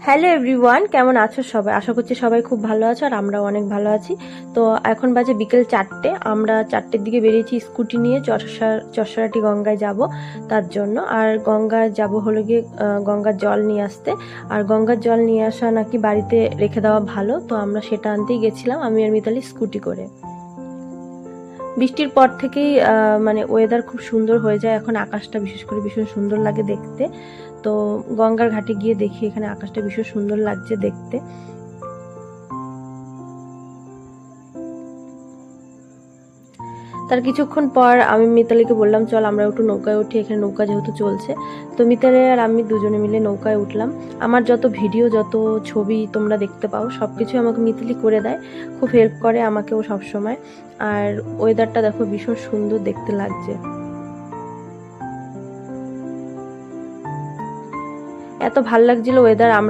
Hello everyone, কেমন আছো সবাই? আশা করছি সবাই খুব ভালো আছো আর আমরাও অনেক ভালো আছি। তো এখন বাজে বিকেল 4টে। আমরা 4টের দিকে বেরিয়েছি স্কুটি নিয়ে চরসারাটি গঙ্গায় যাব তার জন্য। আর গঙ্গায় যাব হলো গিয়ে গঙ্গার জল নিয়ে আসতে। আর গঙ্গার জল নিয়ে আসা নাকি বাড়িতে রেখে দেওয়া ভালো, তো আমরা সেটা আনতেই গেছিলাম আমি আর মিতালি স্কুটি করে। বৃষ্টির পর থেকেই মানে ওয়েদার খুব সুন্দর হয়ে যায়, এখন আকাশটা বিশেষ করে ভীষণ সুন্দর লাগে দেখতে। তো গঙ্গার ঘাটে গিয়ে দেখি এখানে আকাশটা ভীষণ সুন্দর লাগছে দেখতে। তার কিছুক্ষণ পর আমি মিতালিকে বললাম চল আমরা একটু নৌকায় উঠি, এখানে নৌকা যেহেতু চলছে। তো মিতালি আর আমি দুজনে মিলে নৌকায় উঠলাম। আমার যত ভিডিও যত ছবি তোমরা দেখতে পাও সবকিছু আমাকে মিতালি করে দেয়, খুব হেল্প করে আমাকেও সবসময়। আর ওয়েদারটা দেখো ভীষণ সুন্দর দেখতে লাগছে, এত ভাল লাগছিল ওয়েদার।